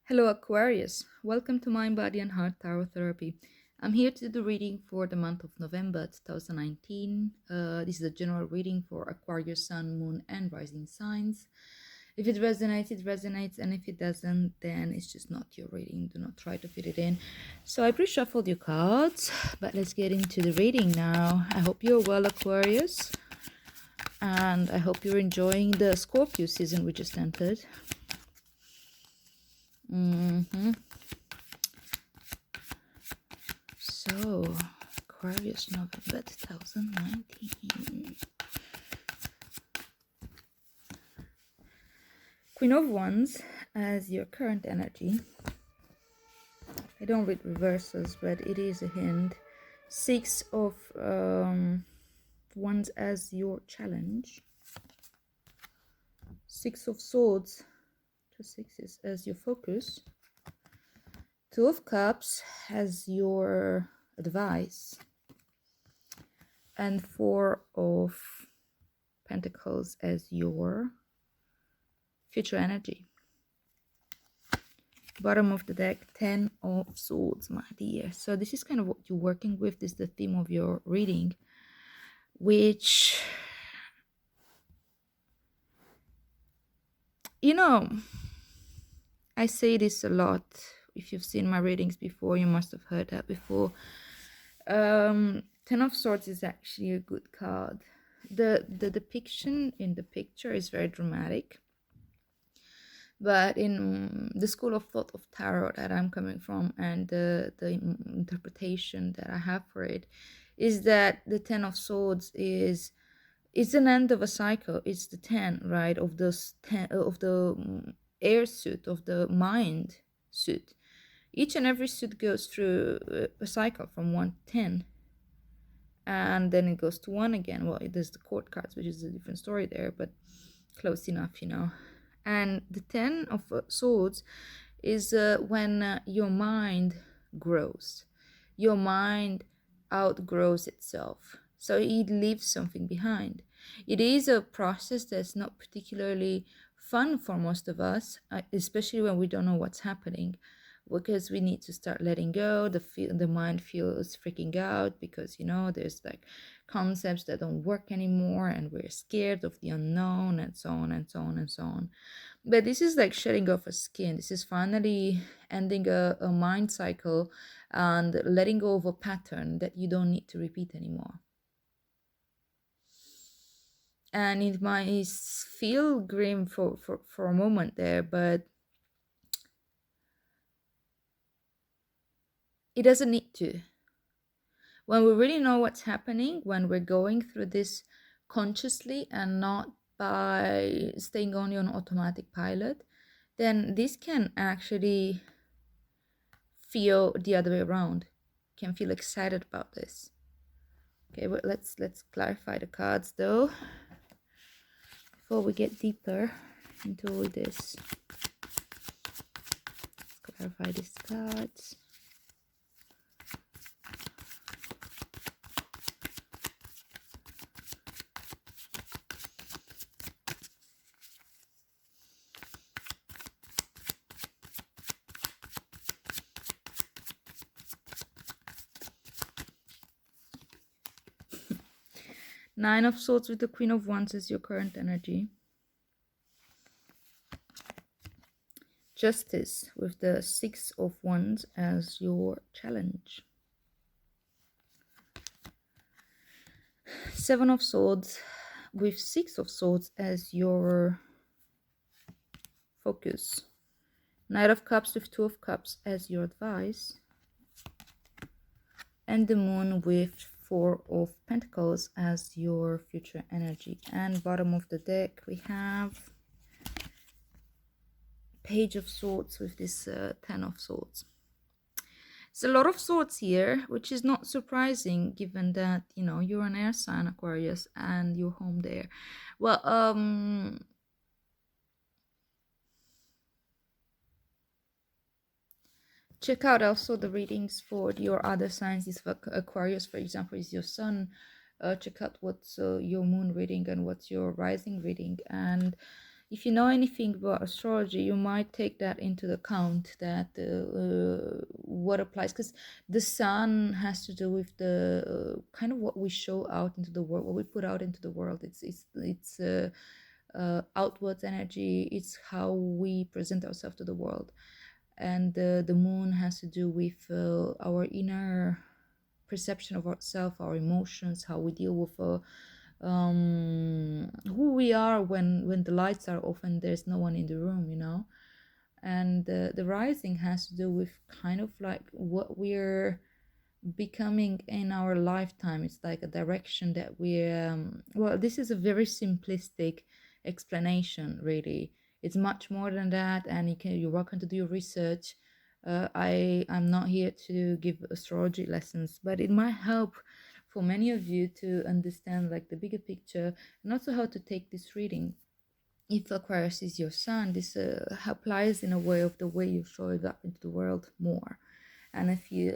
Hello, Aquarius. Welcome to Mind, Body, and Heart Tarot Therapy. I'm here to do reading for the month of November 2019. This is a general reading for Aquarius, Sun, Moon, and Rising signs. If it resonates, it resonates, and if it doesn't, then it's just not your reading. Do not try to fit it in. So I pre-shuffled your cards, but let's get into the reading now. I hope you're well, Aquarius, and I hope you're enjoying the Scorpio season we just entered. So, Aquarius November 2019. Queen of Wands as your current energy. I don't read reversals, but it is a hint. Six of Wands as your challenge. Six of Swords, two sixes, as your focus. Two of Cups as your advice. And Four of Pentacles as your future energy. Bottom of the deck, Ten of Swords, my dear. So this is kind of what you're working with. This is the theme of your reading, which, you know, I say this a lot. If you've seen my readings before, you must have heard that before. Ten of Swords is actually a good card. The depiction in the picture is very dramatic. But in the school of thought of tarot that I'm coming from, and the interpretation that I have for it, is that the Ten of Swords is an end of a cycle. It's the 10, right, of the air suit, of the mind suit. Each and every suit goes through a cycle from 1 to 10. And then it goes to 1 again. Well, there's the court cards, which is a different story there, but close enough, you know. And the 10 of Swords is when your mind grows. Your mind outgrows itself. So it leaves something behind. It is a process that's not particularly fun for most of us, especially when we don't know what's happening, because we need to start letting go. The mind feels freaking out because, you know, there's like concepts that don't work anymore, and we're scared of the unknown, and so on and so on and so on. But this is like shedding off a skin. This is finally ending a mind cycle and letting go of a pattern that you don't need to repeat anymore. And it might feel grim for a moment there, but it doesn't need to. When we really know what's happening, when we're going through this consciously and not by staying only on automatic pilot, then this can actually feel the other way around. Can feel excited about this. Okay, but let's clarify the cards though before we get deeper into all this. Let's clarify these cards. Nine of Swords with the Queen of Wands as your current energy. Justice with the Six of Wands as your challenge. Seven of Swords with Six of Swords as your focus. Knight of Cups with Two of Cups as your advice. And the Moon with Four of Pentacles as your future energy. And bottom of the deck we have Page of Swords with this Ten of Swords. It's a lot of swords here, which is not surprising given that, you know, you're an air sign, Aquarius, and you're home there. Well, check out also the readings for your other signs. If Aquarius, for example, is your sun, check out what's your moon reading and what's your rising reading. And if you know anything about astrology, you might take that into account, that what applies, because the sun has to do with the kind of what we show out into the world, what we put out into the world. It's outwards energy. It's how we present ourselves to the world, and the moon has to do with our inner perception of ourselves, our emotions, how we deal with who we are when the lights are off and there's no one in the room, and the rising has to do with kind of like what we're becoming in our lifetime. It's like a direction that we well, this is a very simplistic explanation, really. It's much more than that, and you're welcome to do your research. I'm not here to give astrology lessons, but it might help for many of you to understand like the bigger picture, and also how to take this reading. If Aquarius is your sun, this applies in a way of the way you show it up into the world more. And if you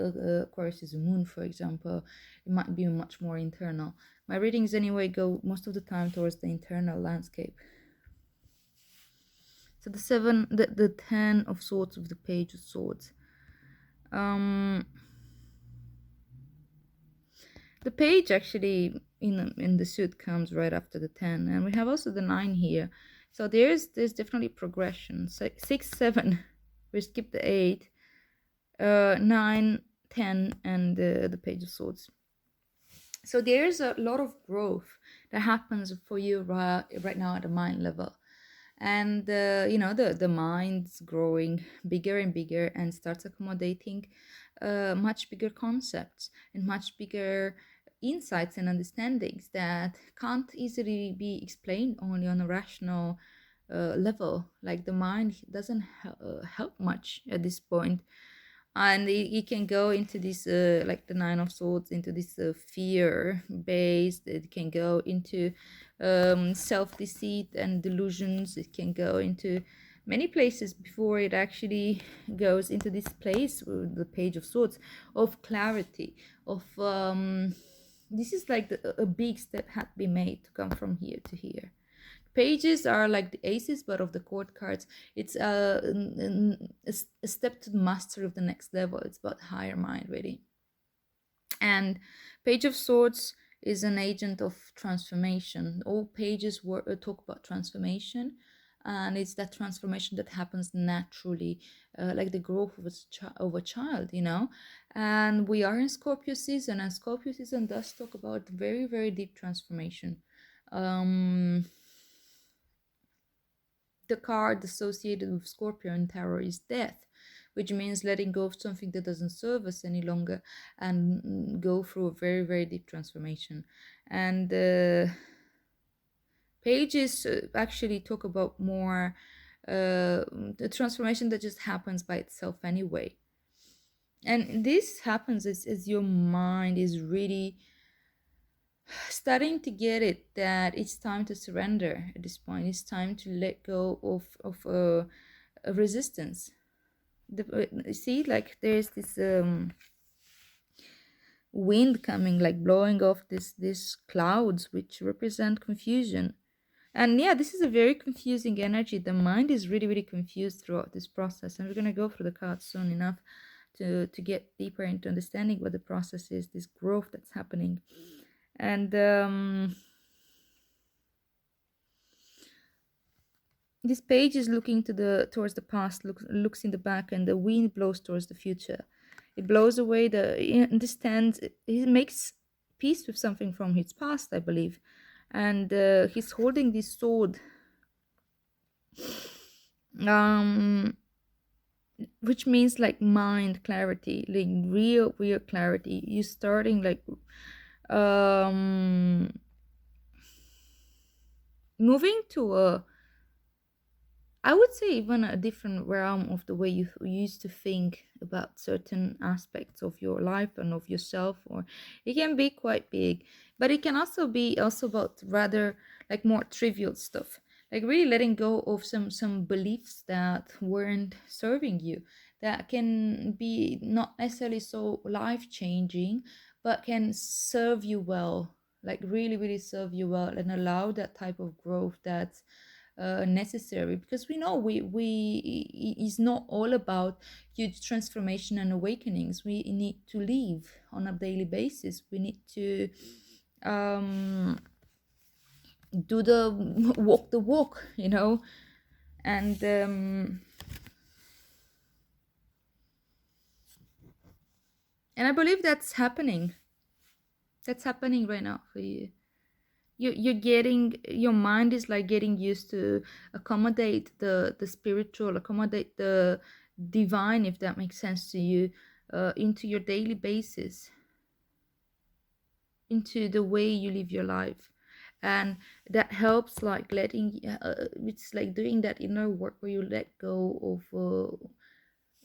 Aquarius is a moon, for example, it might be much more internal. My readings anyway go most of the time towards the internal landscape. So the 10 of swords of the page of swords. The page actually in the suit comes right after the 10, and we have also the 9 here. So there's definitely progression. 6, 7, we skip the 8, 9, 10, and the page of swords. So there's a lot of growth that happens for you right now at the mind level. And the mind's growing bigger and bigger and starts accommodating much bigger concepts and much bigger insights and understandings that can't easily be explained only on a rational level. Like the mind doesn't help much at this point, and it can go into this like the 9 of swords, into this fear based. It can go into self-deceit and delusions. It can go into many places before it actually goes into this place with the page of swords of clarity, of this is like a big step had been made to come from here to here. Pages are like the aces, but of the court cards. It's a step to the mastery of the next level. It's about higher mind, really. And Page of Swords is an agent of transformation. All pages talk about transformation, and it's that transformation that happens naturally, like the growth of a child, And we are in Scorpio season, and Scorpio season does talk about very, very deep transformation. The card associated with Scorpio and tarot is death, which means letting go of something that doesn't serve us any longer and go through a very, very deep transformation. And pages actually talk about more the transformation that just happens by itself anyway. And this happens as your mind is really starting to get it, that it's time to surrender at this point. It's time to let go of a resistance. See, like there's this wind coming, like blowing off these clouds which represent confusion. And yeah, this is a very confusing energy. The mind is really, really confused throughout this process, and we're going to go through the cards soon enough to get deeper into understanding what the process is, this growth that's happening. And this page is looking towards the past, looks in the back, and the wind blows towards the future. It blows away understands. He makes peace with something from his past, I believe, and he's holding this sword, which means like mind clarity, like real clarity. You're starting like moving to I would say even a different realm of the way you used to think about certain aspects of your life and of yourself. Or it can be quite big, but it can also be about rather like more trivial stuff, like really letting go of some beliefs that weren't serving you, that can be not necessarily so life-changing, but can serve you well, like really, really serve you well, and allow that type of growth that's necessary, because we know it's not all about huge transformation and awakenings. We need to live on a daily basis. We need to um, do the walk the walk, you know. And I believe that's happening. That's happening right now for you. You're getting, your mind is like getting used to accommodate the spiritual, accommodate the divine, if that makes sense to you, into your daily basis, into the way you live your life. And that helps, like letting it's like doing that inner work where you let go of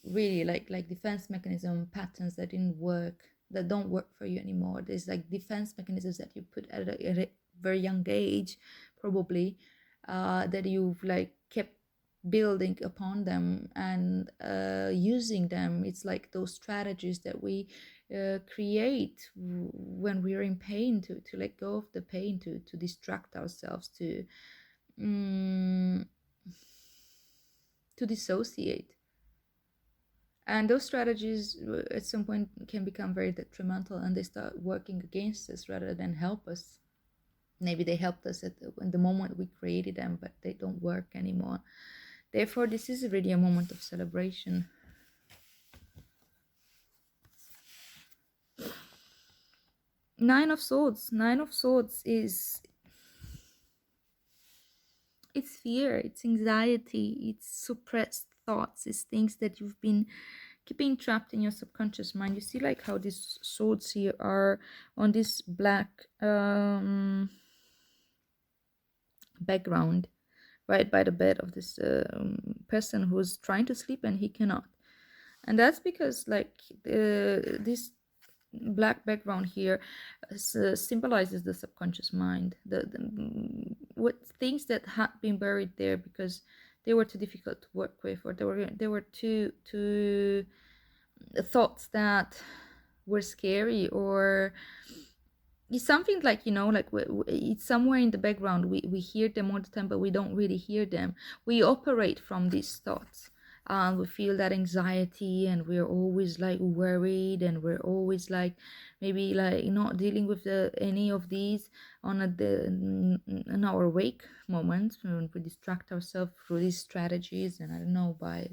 really like defense mechanism patterns that didn't work, that don't work for you anymore. There's like defense mechanisms that you put at a very young age, probably, that you've like kept building upon them and using them. It's like those strategies that we create when we're in pain, to let go of the pain, to distract ourselves, mm, to dissociate. And those strategies at some point can become very detrimental, and they start working against us rather than help us. Maybe they helped us in the moment we created them, but they don't work anymore. Therefore, this is really a moment of celebration. Nine of Swords. Nine of Swords is, it's fear, it's anxiety, it's suppressed thoughts, it's things that you've been keeping trapped in your subconscious mind. You see like how these swords here are on this black background right by the bed of this person who's trying to sleep and he cannot. And that's because like this black background here symbolizes the subconscious mind, what things that had been buried there because they were too difficult to work with, or they were too thoughts that were scary, or it's something like, you know, like it's somewhere in the background. We hear them all the time, but we don't really hear them. We operate from these thoughts. We feel that anxiety, and we're always like worried, and we're always like maybe like not dealing with any of these in our awake moments, when we distract ourselves through these strategies. And I don't know, by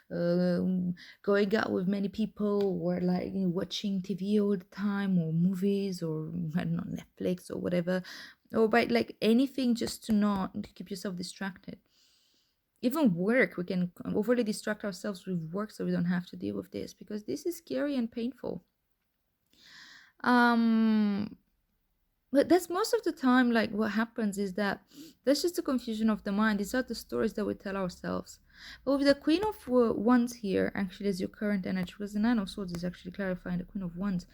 going out with many people, or like watching TV all the time, or movies, or I don't know, Netflix or whatever, or by like anything just to keep yourself distracted. Even work, we can overly distract ourselves with work so we don't have to deal with this, because this is scary and painful. But that's most of the time, like what happens is that that's just a confusion of the mind. These are the stories that we tell ourselves. But with the Queen of Wands here, actually, as your current energy, because the Nine of Swords is actually clarifying the Queen of Wands,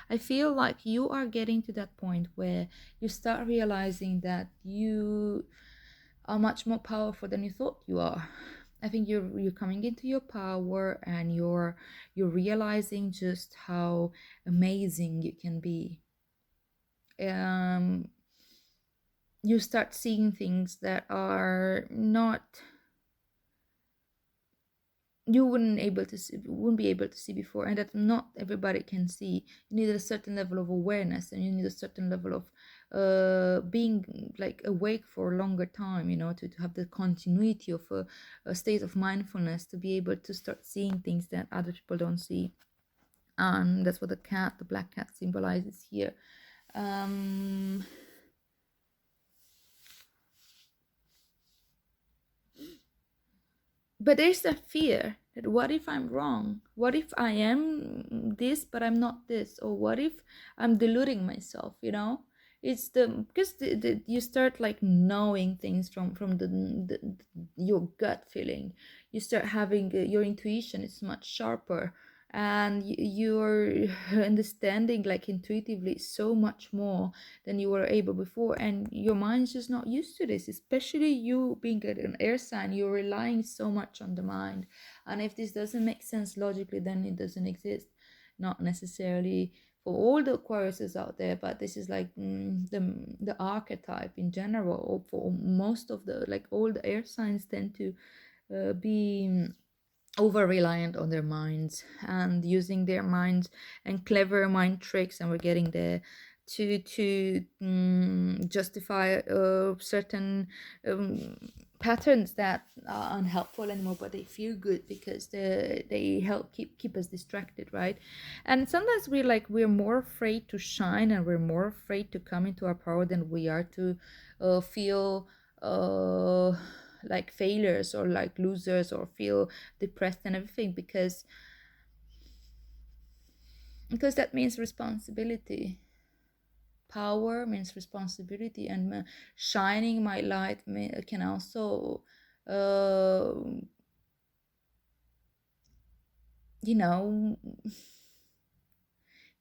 I feel like you are getting to that point where you start realizing that you are much more powerful than you thought you are. I think you're coming into your power, and you're realizing just how amazing you can be. You start seeing things that are not, you wouldn't be able to see before, and that not everybody can see. You need a certain level of awareness, and you need a certain level of being like awake for a longer time, you know, to have the continuity of a state of mindfulness, to be able to start seeing things that other people don't see. And that's what the black cat symbolizes here. But there's a fear that, what if I'm wrong? What if I am this but I'm not this? Or what if I'm deluding myself, you know? It's because you start like knowing things from your gut feeling. You start having your intuition is much sharper, and you're understanding like intuitively so much more than you were able before. And your mind's just not used to this, especially you being an air sign. You're relying so much on the mind, and if this doesn't make sense logically, then it doesn't exist. Not necessarily for all the Aquariuses out there, but this is like the archetype in general, or for most of the, like all the air signs tend to be over reliant on their minds and using their minds and clever mind tricks, and we're getting there to justify certain patterns that are unhelpful anymore, but they feel good because they help keep us distracted, right? And sometimes we're more afraid to shine, and we're more afraid to come into our power than we are to feel like failures or like losers, or feel depressed and everything, because that means responsibility. Power means responsibility, and shining my light can also uh, you know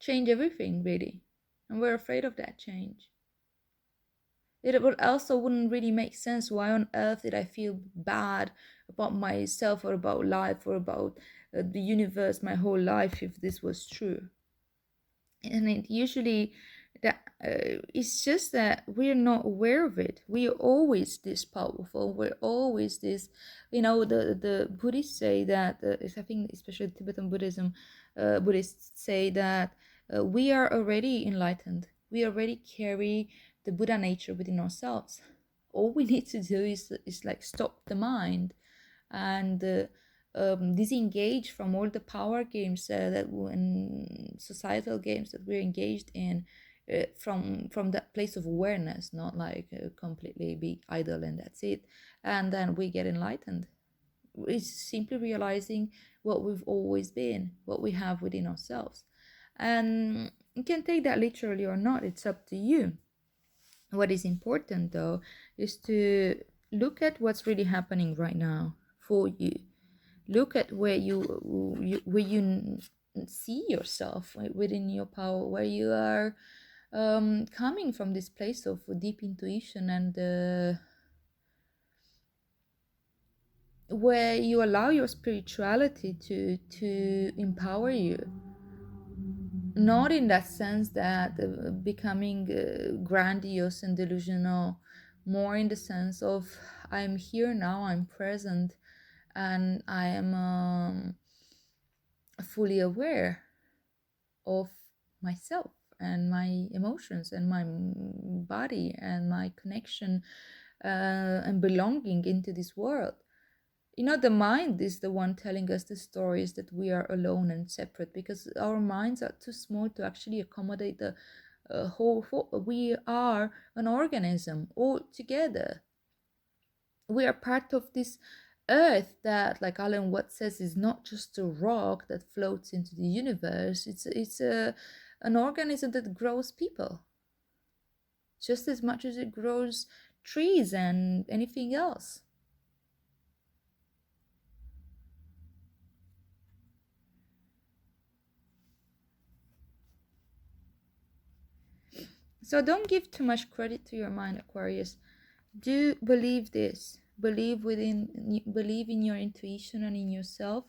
change everything, really. And we're afraid of that change. It would also wouldn't really make sense. Why on earth did I feel bad about myself, or about life, or about the universe my whole life, if this was true? And it usually that it's just that we're not aware of it. We're always this powerful. We're always this, the Buddhists say that, I think especially Tibetan Buddhism, Buddhists say that we are already enlightened. We already carry the Buddha nature within ourselves. All we need to do is like stop the mind and disengage from all the power games and societal games that we're engaged in, from that place of awareness, not like completely be idle and that's it. And then we get enlightened. It's simply realizing what we've always been, what we have within ourselves. And you can take that literally or not, it's up to you. What is important though is to look at what's really happening right now for you. Look at where you see yourself within your power, where you are coming from this place of deep intuition, and where you allow your spirituality to empower you. Not in that sense that becoming grandiose and delusional, more in the sense of I'm here now, I'm present, and I am fully aware of myself and my emotions and my body and my connection and belonging into this world. The mind is the one telling us the stories that we are alone and separate, because our minds are too small to actually accommodate the whole. We are an organism all together. We are part of this earth that, like Alan Watts says, is not just a rock that floats into the universe. It's an organism that grows people just as much as it grows trees and anything else. So don't give too much credit to your mind, Aquarius. Do believe this. Believe in your intuition and in yourself.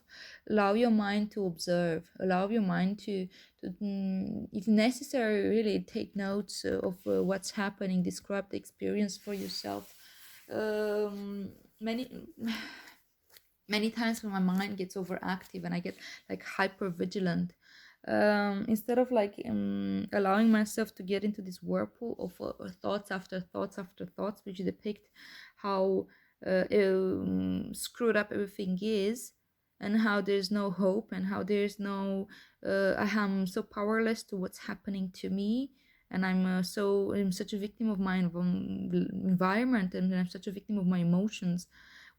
Allow your mind to observe. Allow your mind to if necessary, really take notes of what's happening. Describe the experience for yourself. Many many times when my mind gets overactive and I get like hyper vigilant, instead of like allowing myself to get into this whirlpool of thoughts after thoughts after thoughts, which depict how screwed up everything is, and how there's no hope, and how there's no I am so powerless to what's happening to me, and I'm such a victim of my environment, and I'm such a victim of my emotions.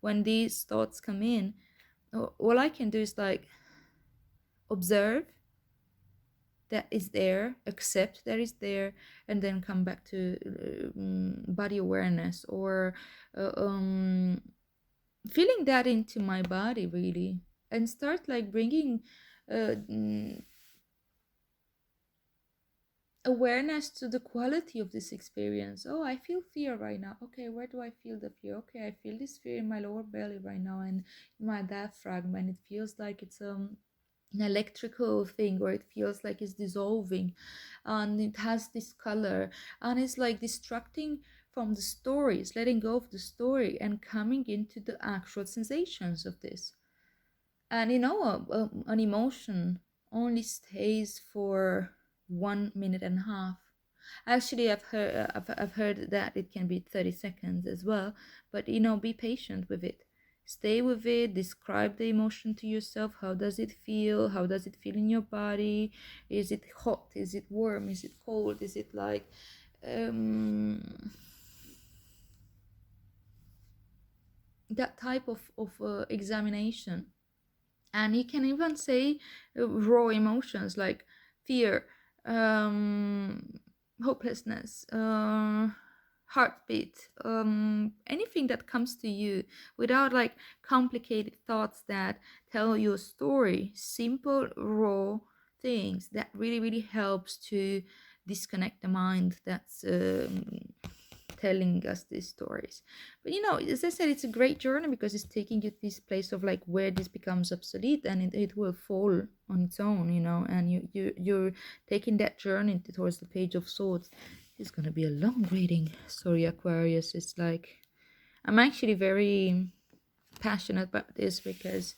When these thoughts come in, all I can do is like observe that is there, accept that is there, and then come back to body awareness, or feeling that into my body, really, and start like bringing uh, awareness to the quality of this experience. Oh, I feel fear right now. Okay, where do I feel the fear? Okay, I feel this fear in my lower belly right now and in my diaphragm, and it feels like it's an electrical thing where it feels like it's dissolving, and it has this color, and it's like distracting from the stories, letting go of the story and coming into the actual sensations of this. And an emotion only stays for 1 minute and a half. Actually, I've heard that it can be 30 seconds as well. But be patient with it. Stay with it. Describe the emotion to yourself. How does it feel? How does it feel in your body? Is it hot? Is it warm? Is it cold? Is it like that type of examination? And you can even say raw emotions like fear, hopelessness, heartbeat, anything that comes to you without like complicated thoughts that tell you a story. Simple raw things that really really helps to disconnect the mind that's telling us these stories. But as I said, it's a great journey because it's taking you to this place of like where this becomes obsolete, and it will fall on its own, and you're taking that journey towards the Page of Swords. It's gonna be a long reading. Sorry, Aquarius. It's like I'm actually very passionate about this because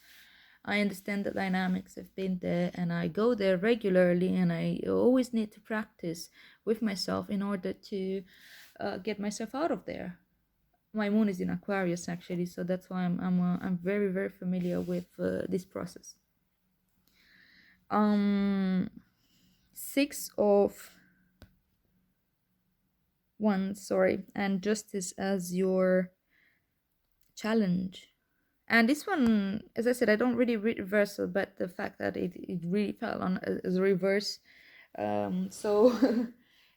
I understand the dynamics. I've been there and I go there regularly, and I always need to practice with myself in order to get myself out of there. My moon is in Aquarius actually, so that's why I'm very very familiar with this process. 6 of Wands, sorry, and Justice as your challenge. And this one, as I said, I don't really read reversal, but the fact that it really fell on as a reverse so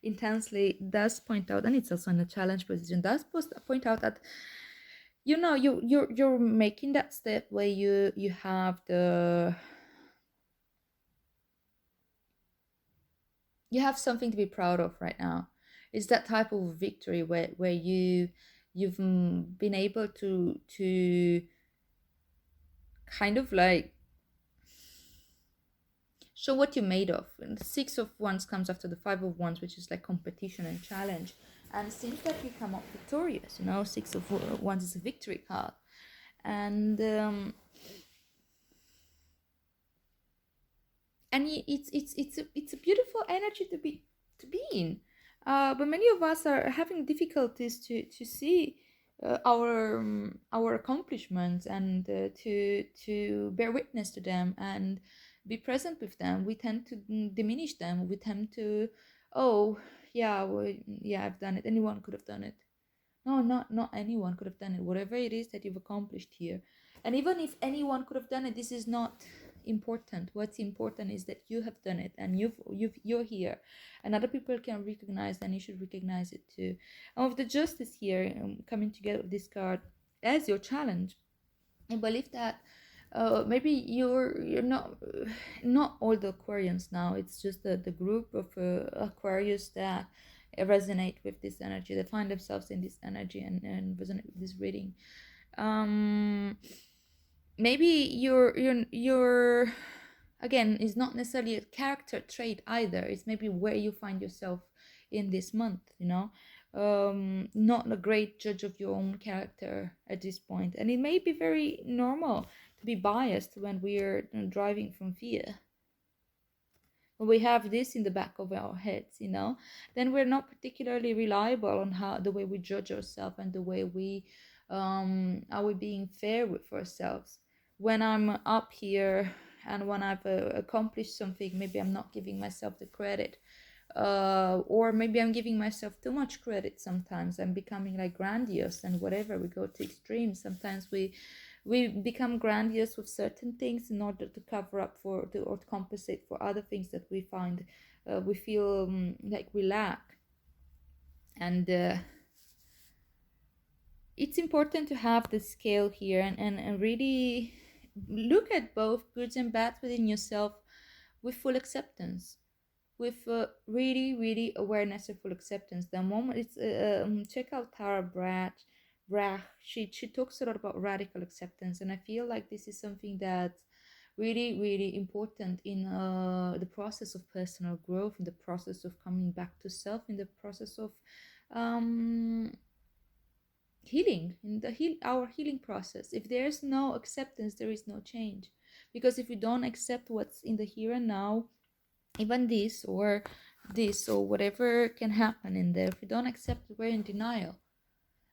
intensely does point out, and it's also in a challenge position, does point out that you're making that step where you have you have something to be proud of right now. It's that type of victory where you've been able to kind of like show what you're made of. And the 6 of Wands comes after the 5 of Wands, which is like competition and challenge. And it seems that you come up victorious. 6 of Wands is a victory card, and it's a beautiful energy to be in. But many of us are having difficulties to see our accomplishments, and to bear witness to them and be present with them. We tend to diminish them. We tend to, oh yeah, well, yeah, I've done it. Anyone could have done it. No, not anyone could have done it. Whatever it is that you've accomplished here, and even if anyone could have done it, this is not important. What's important is that you have done it, and you're here, and other people can recognize, and you should recognize it too. And with the Justice here coming together with this card as your challenge, I believe that maybe you're not all the Aquarians now. It's just the group of Aquarius that resonate with this energy, that find themselves in this energy and resonate with this reading. Maybe you're again, is not necessarily a character trait either. It's maybe where you find yourself in this month. Not a great judge of your own character at this point, and it may be very normal to be biased when we're driving from fear. When we have this in the back of our heads, then we're not particularly reliable on how the way we judge ourselves, and the way we are we being fair with ourselves. When I'm up here and when I've accomplished something, maybe I'm not giving myself the credit, or maybe I'm giving myself too much credit. Sometimes I'm becoming like grandiose, and whatever, we go to extremes. Sometimes we become grandiose with certain things in order to cover up or to compensate for other things that we find we feel like we lack. And it's important to have the scale here, and really look at both goods and bads within yourself with full acceptance, with really really awareness of full acceptance. The moment it's check out Tara Brach. She talks a lot about radical acceptance, and I feel like this is something that really, really important in the process of personal growth, in the process of coming back to self, in the process of um, healing, in the our healing process. If there's no acceptance, there is no change. Because if we don't accept what's in the here and now, even this or whatever can happen in there, if we don't accept it, we're in denial,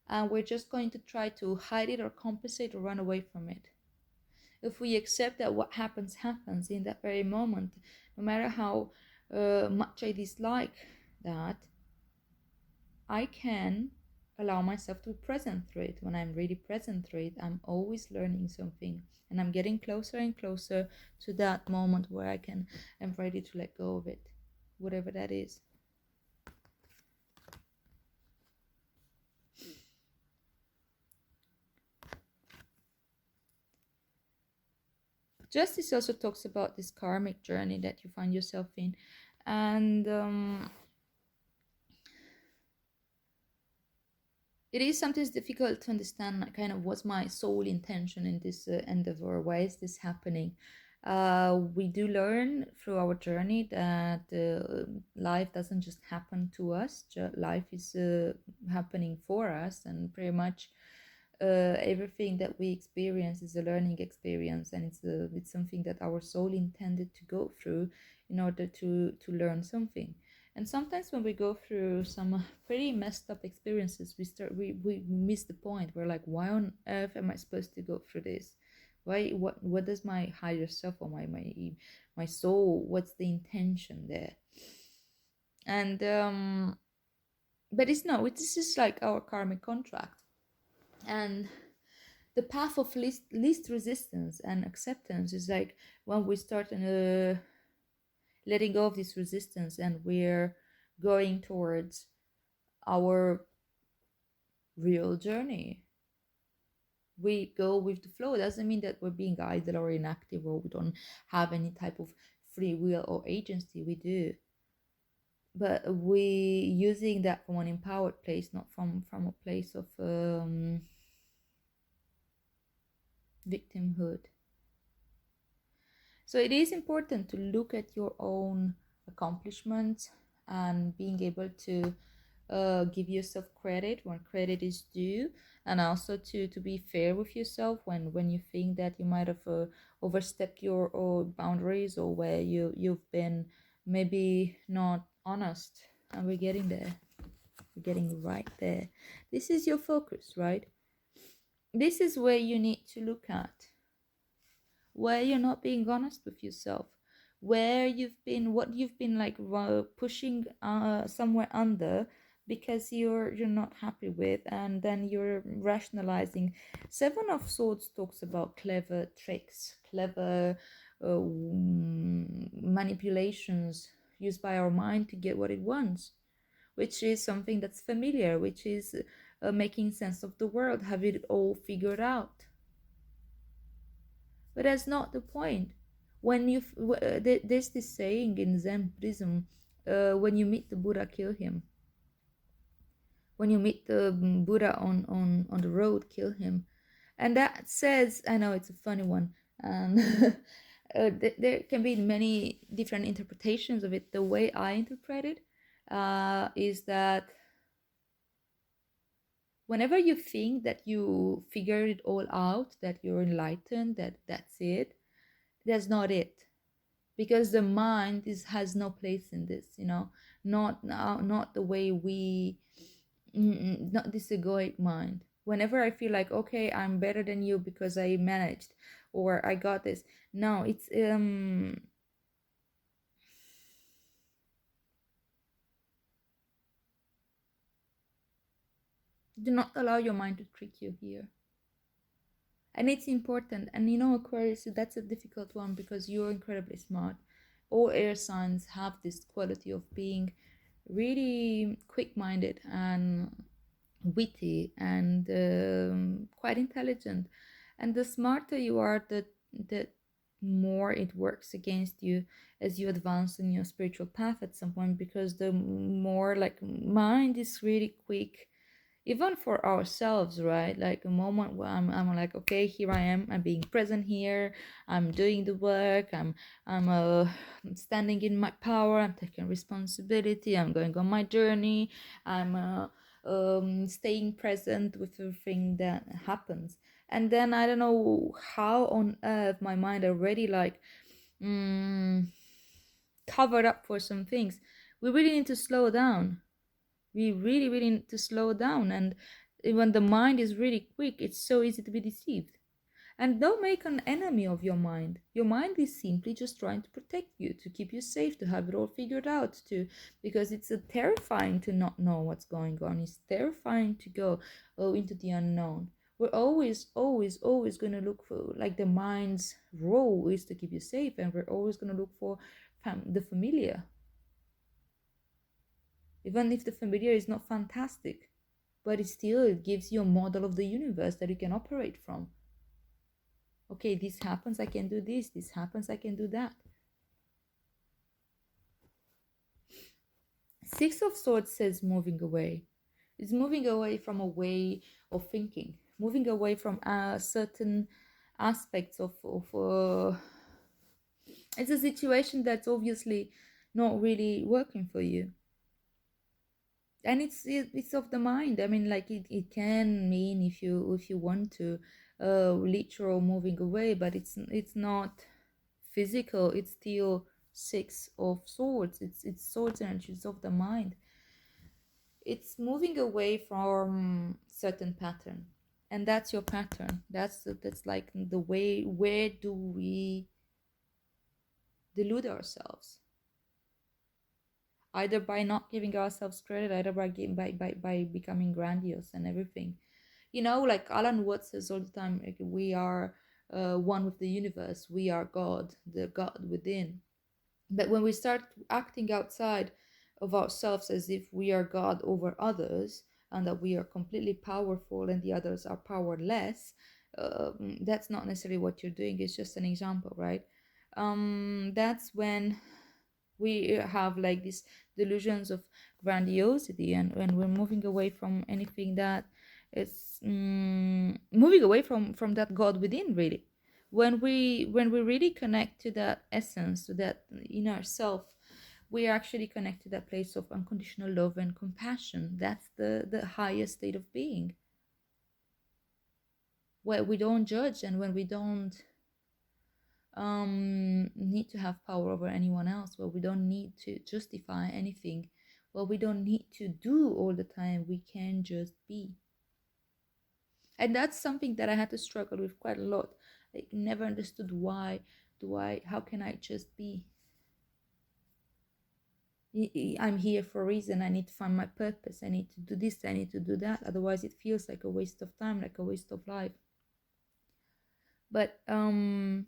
and we're just going to try to hide it or compensate or run away from it. If we accept that what happens happens in that very moment, no matter how much I dislike that, I can allow myself to be present through it. When I'm really present through it, I'm always learning something, and I'm getting closer and closer to that moment where I'm ready to let go of it, whatever that is. Justice also talks about this karmic journey that you find yourself in, and it is sometimes difficult to understand kind of what's my sole intention in this endeavor. Why is this happening? We do learn through our journey that life doesn't just happen to us. Life is happening for us, and pretty much everything that we experience is a learning experience, and it's something that our soul intended to go through in order to learn something. And sometimes when we go through some pretty messed up experiences, we miss the point. We're like, why on earth am I supposed to go through this? Why, what does my higher self or my soul, what's the intention there? And but it's no, this is like our karmic contract. And the path of least resistance and acceptance is like when we start letting go of this resistance, and we're going towards our real journey. We go with the flow. It doesn't mean that we're being idle or inactive, or we don't have any type of free will or agency. We do, but we using that from an empowered place, not from a place of victimhood. So it is important to look at your own accomplishments and being able to give yourself credit when credit is due, and also to be fair with yourself when you think that you might have overstepped your boundaries, or where you've been maybe not honest. And we're getting there. We're getting right there. This is your focus, right? This is where you need to look at, where you're not being honest with yourself, where you've been, what you've been like pushing somewhere under because you're not happy with, and then you're rationalizing. Seven of Swords talks about clever tricks, clever manipulations used by our mind to get what it wants, which is something that's familiar, which is making sense of the world, have it all figured out. But that's not the point. When there's this saying in Zen Buddhism, when you meet the Buddha, kill him. When you meet the Buddha on the road, kill him. And that says, I know it's a funny one, and there can be many different interpretations of it. The way I interpret it is that whenever you think that you figured it all out, that you're enlightened, that's it, that's not it. Because the mind has no place in this, not the way we, not this egoic mind. Whenever I feel like, okay, I'm better than you because I managed, or I got this, no, it's do not allow your mind to trick you here. And it's important. And Aquarius, that's a difficult one because you're incredibly smart. All air signs have this quality of being really quick-minded and witty and quite intelligent. And the smarter you are, the more it works against you as you advance in your spiritual path at some point, because the more like mind is really quick. even for ourselves, right? Like a moment where I'm like, okay, here I am, I'm being present here, I'm doing the work, I'm standing in my power, I'm taking responsibility, I'm going on my journey, I'm staying present with everything that happens. And then I don't know how on earth my mind already like mm, covered up for some things. We really need to slow down. We really, really need to slow down. And when the mind is really quick, it's so easy to be deceived. And don't make an enemy of your mind. Your mind is simply just trying to protect you, to keep you safe, to have it all figured out, to because it's terrifying to not know what's going on. It's terrifying to go into the unknown. We're always, always, always going to look for, like, the mind's role is to keep you safe, and we're always going to look for the familiar, even if the familiar is not fantastic, but it gives you a model of the universe that you can operate from. Okay, this happens, I can do this happens, I can do that. Six of Swords says moving away. It's moving away from a way of thinking, moving away from certain aspects of it's a situation that's obviously not really working for you. And it's of the mind. I mean, like, it can mean, if you want to, literal moving away, but it's not physical. It's still Six of Swords. It's swords energy. It's of the mind. It's moving away from certain pattern, and that's your pattern. That's like the way. Where do we delude ourselves? Either by not giving ourselves credit, either by becoming grandiose and everything. Like Alan Watts says all the time, like, we are one with the universe. We are God, the God within. But when we start acting outside of ourselves as if we are God over others, and that we are completely powerful and the others are powerless, that's not necessarily what you're doing. It's just an example, right? That's when we have like these delusions of grandiosity, and when we're moving away from anything that is moving away from that God within, really. When we really connect to that essence, to that inner self, we actually connect to that place of unconditional love and compassion. That's the highest state of being, where we don't judge, and when we don't need to have power over anyone else, where we don't need to justify anything, where we don't need to do all the time. We can just be. And that's something that I had to struggle with quite a lot. I never understood how can I just be? I'm here for a reason. I need to find my purpose. I need to do this, I need to do that. Otherwise it feels like a waste of time, like a waste of life. But in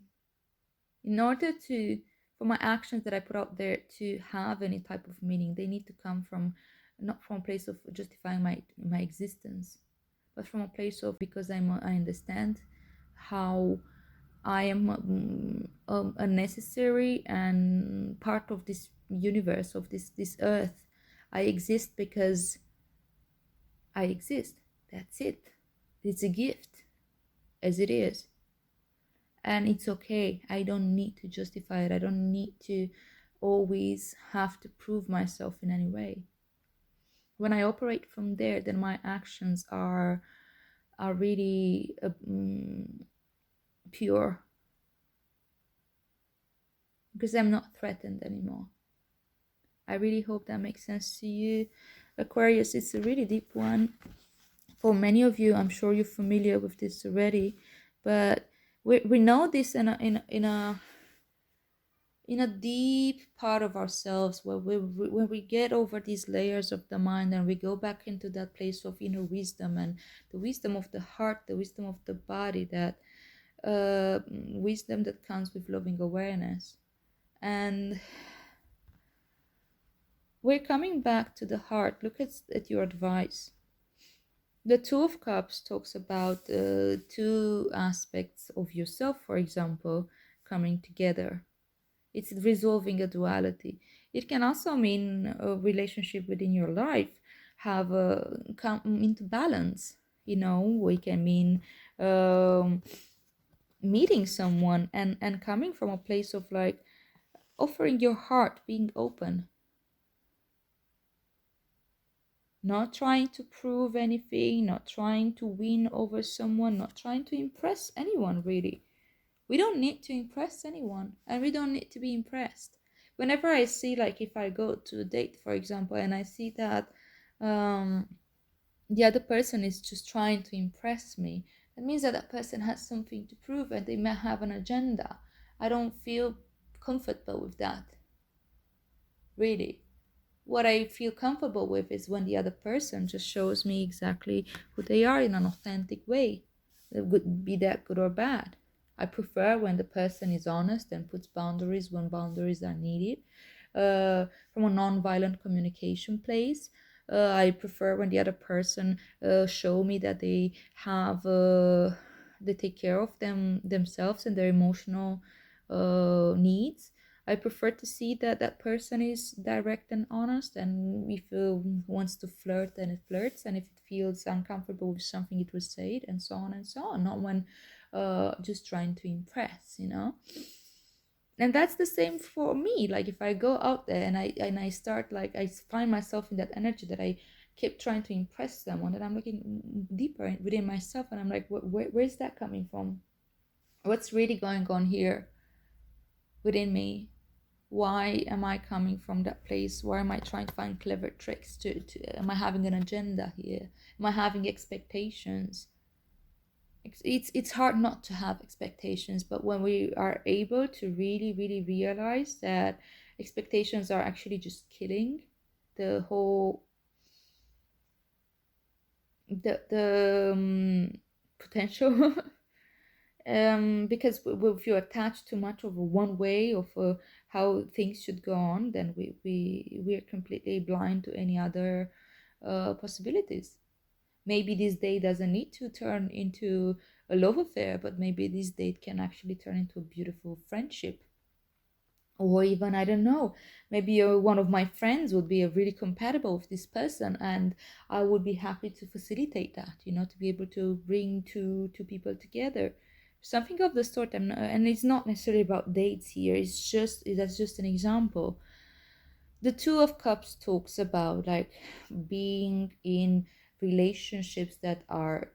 order for my actions that I put out there to have any type of meaning, they need to come from, not from a place of justifying my existence, but from a place of, because I understand how I am a necessary and part of this universe, of this earth. I exist because I exist. That's it. It's a gift, as it is. And it's okay. I don't need to justify it. I don't need to always have to prove myself in any way. When I operate from there, then my actions are really pure, because I'm not threatened anymore. I really hope that makes sense to you, Aquarius. It's a really deep one. For many of you, I'm sure you're familiar with this already, but we know this in a deep part of ourselves, where when we get over these layers of the mind and we go back into that place of inner wisdom, and the wisdom of the heart, the wisdom of the body, that wisdom that comes with loving awareness. And we're coming back to the heart. Look at your advice. The Two of Cups talks about two aspects of yourself, for example, coming together. It's resolving a duality. It can also mean a relationship within your life have come into balance. We can mean um, meeting someone and coming from a place of like offering your heart, being open, not trying to prove anything, not trying to win over someone, not trying to impress anyone, really. We don't need to impress anyone, and we don't need to be impressed. Whenever I see, like, if I go to a date, for example, and I see that um, the other person is just trying to impress me, that means that that person has something to prove and they may have an agenda. I don't feel comfortable with that, really. What I feel comfortable with is when the other person just shows me exactly who they are in an authentic way. It would be that good or bad. I prefer when the person is honest and puts boundaries when boundaries are needed. From a non-violent communication place, I prefer when the other person show me that they take care of themselves and their emotional needs. I prefer to see that that person is direct and honest, and if it wants to flirt, then it flirts, and if it feels uncomfortable with something, it will say it, and so on and so on. Not when just trying to impress. And that's the same for me. Like if I go out there and I start, like, I find myself in that energy that I keep trying to impress someone, and I'm looking deeper within myself, and I'm like, where's that coming from? What's really going on here within me? Why am I coming from that place? Why am I trying to find clever tricks to am I having an agenda here? Am I having expectations? It's hard not to have expectations, but when we are able to really, really realize that expectations are actually just killing the whole the potential. Because if you attach too much of one way of how things should go on, then we are completely blind to any other possibilities. Maybe this date doesn't need to turn into a love affair, but maybe this date can actually turn into a beautiful friendship. Or even, I don't know, maybe one of my friends would be really compatible with this person, and I would be happy to facilitate that, to be able to bring two people together, something of the sort. And it's not necessarily about dates here, that's just an example. The Two of Cups talks about like being in relationships that are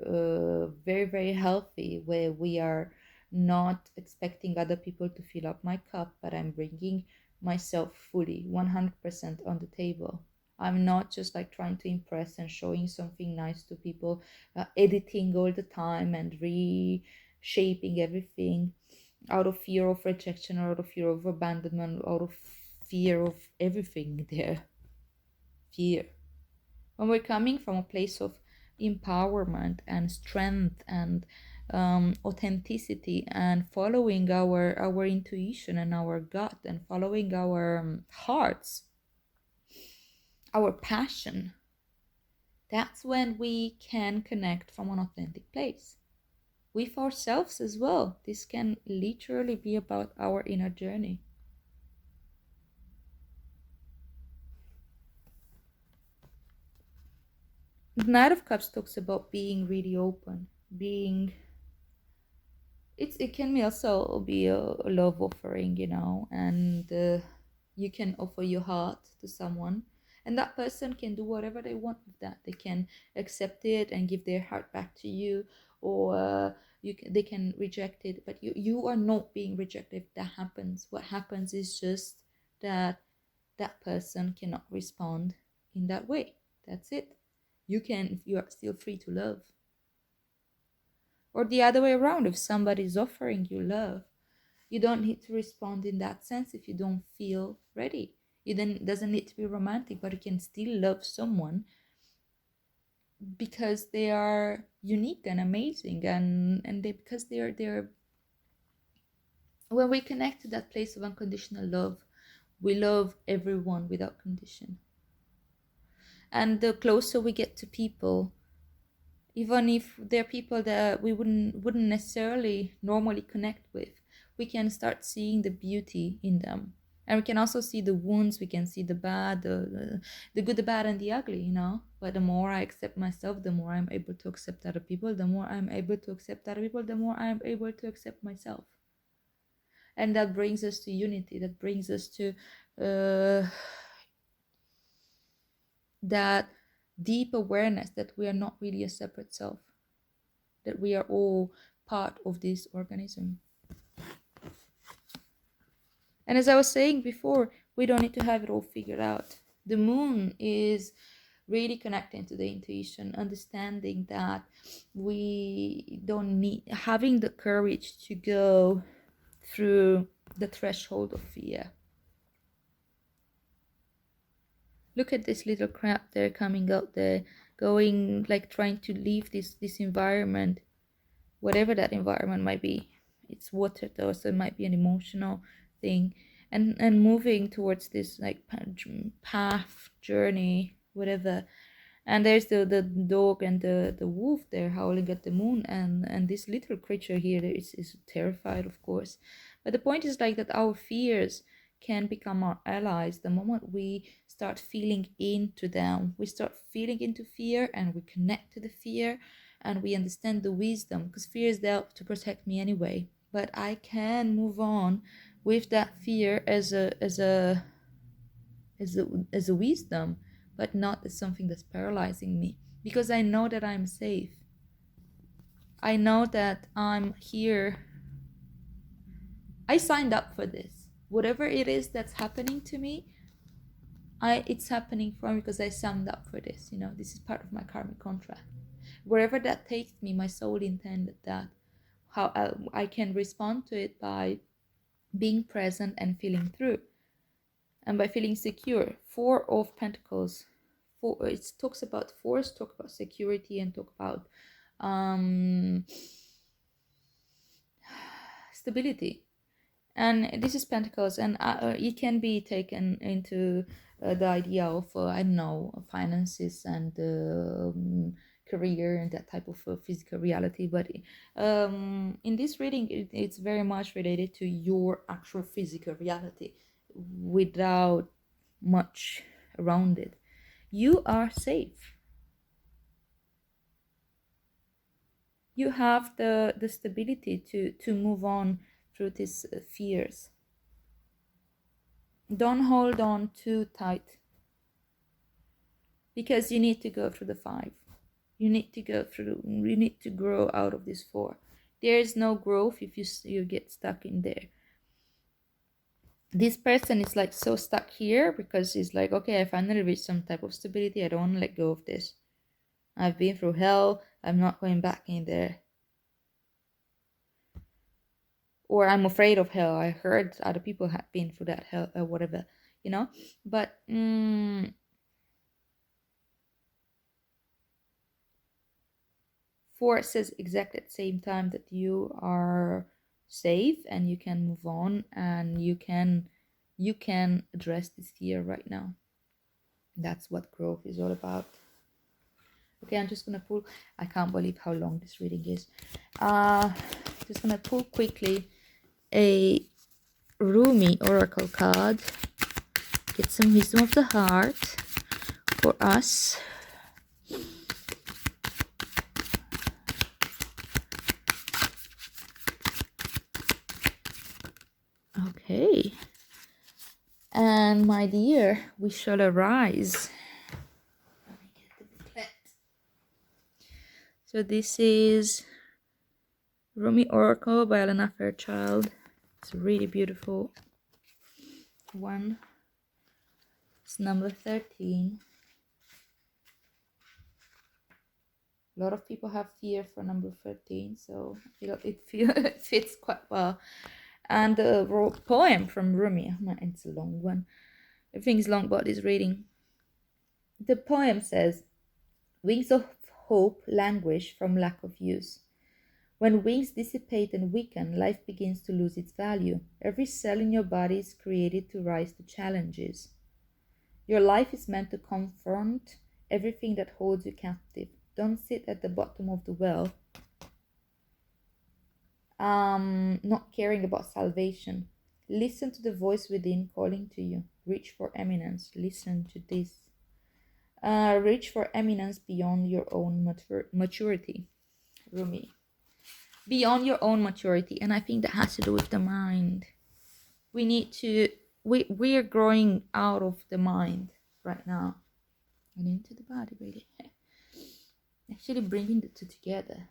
very, very healthy, where we are not expecting other people to fill up my cup, but I'm bringing myself fully 100% on the table. I'm not just like trying to impress and showing something nice to people, editing all the time and reshaping everything out of fear of rejection, or out of fear of abandonment, out of fear of everything there. Fear. When we're coming from a place of empowerment and strength and authenticity, and following our intuition and our gut, and following our hearts, our passion, that's when we can connect from an authentic place with ourselves as well. This can literally be about our inner journey. The Knight of Cups talks about being really open, being it can be also be a love offering, and you can offer your heart to someone, and that person can do whatever they want with that. They can accept it and give their heart back to you, or they can reject it, but you are not being rejected if that happens. What happens is just that that person cannot respond in that way. That's it. You are still free to love. Or the other way around, if somebody is offering you love, you don't need to respond in that sense if you don't feel ready. It doesn't need to be romantic, but you can still love someone because they are unique and amazing, and because they're when we connect to that place of unconditional love, we love everyone without condition. And the closer we get to people, even if they're people that we wouldn't necessarily normally connect with, we can start seeing the beauty in them. And we can also see the wounds, we can see the bad, the good, the bad, and the ugly, you know. But the more I accept myself, the more I'm able to accept other people. The more I'm able to accept other people, the more I'm able to accept myself. And that brings us to unity. That brings us to that deep awareness that we are not really a separate self, that we are all part of this organism. And as I was saying before, we don't need to have it all figured out. The moon is really connecting to the intuition, understanding that we don't need, having the courage to go through the threshold of fear. Look at this little crab there coming out there, going, like, trying to leave this environment, whatever that environment might be. It's water though, so it might be an emotional thing, and moving towards this like path, journey, whatever. And there's the dog and the wolf there howling at the moon, and this little creature here is terrified, of course. But the point is like that our fears can become our allies the moment we start feeling into them. We start feeling into fear and we connect to the fear and we understand the wisdom, because fear is there to protect me anyway. But I can move on with that fear as a wisdom, but not as something that's paralyzing me, because I know that I'm safe. I know that I'm here. I signed up for this. Whatever it is that's happening to me, it's happening for me because I signed up for this. You know, this is part of my karmic contract. Wherever that takes me, my soul intended that. How I can respond to it by being present and feeling through, and by feeling secure. Four of Pentacles. It talks about force, talk about security, and talk about stability. And this is Pentacles, and it can be taken into the idea of I don't know, finances and career and that type of physical reality. But in this reading, it's very much related to your actual physical reality without much around it. You are safe. You have the stability to move on through these fears. Don't hold on too tight, because you need to go through the 5. You need to go through, you need to grow out of this 4. There is no growth if you get stuck in there. This person is like so stuck here because he's like, okay, I finally reached some type of stability. I don't want to let go of this. I've been through hell. I'm not going back in there. Or I'm afraid of hell. I heard other people have been through that hell or whatever, you know. But 4 says exactly at the same time that you are safe and you can move on and you can address this fear right now. That's what growth is all about. Okay, I'm just gonna pull. I can't believe how long this reading is. Just gonna pull quickly a Rumi oracle card. Get some wisdom of the heart for us. Okay. And my dear, we shall arise. Let me get the booklet. So this is Rumi Oracle by Elena Fairchild. It's a really beautiful one. It's number 13. A lot of people have fear for number 13, so it fits quite well. And the poem from Rumi, it's a long one. Everything's long about this reading. The poem says, wings of hope languish from lack of use. When wings dissipate and weaken, life begins to lose its value. Every cell in your body is created to rise to challenges. Your life is meant to confront everything that holds you captive. Don't sit at the bottom of the well, not caring about salvation. Listen to the voice within calling to you. Reach for eminence. Listen to this. Reach for eminence beyond your own maturity, Rumi. Beyond your own maturity. And I think that has to do with the mind. We need to, we are growing out of the mind right now and into the body, really. Actually bringing the two together.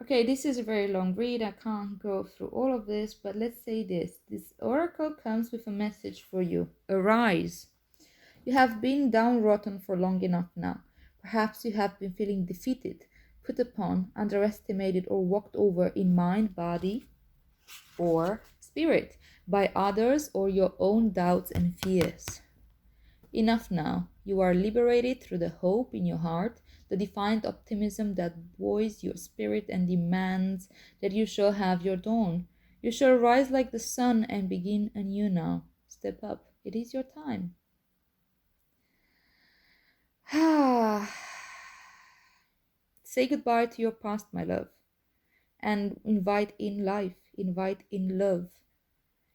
Okay, this is a very long read. I can't go through all of this, but let's say this. This oracle comes with a message for you. Arise. You have been downtrodden for long enough now. Perhaps you have been feeling defeated, put upon, underestimated, or walked over in mind, body, or spirit by others or your own doubts and fears. Enough now. You are liberated through the hope in your heart, the defiant optimism that buoys your spirit and demands that you shall have your dawn. You shall rise like the sun and begin anew now. Step up. It is your time. Say goodbye to your past, my love, and invite in life, invite in love,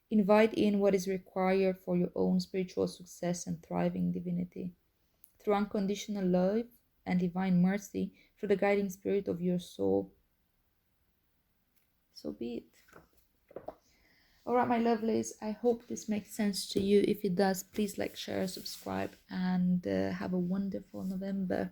invite in what is required for your own spiritual success and thriving divinity. Through unconditional love and divine mercy, through the guiding spirit of your soul. So be it. Alright, my lovelies, I hope this makes sense to you. If it does, please like, share, subscribe, and have a wonderful November.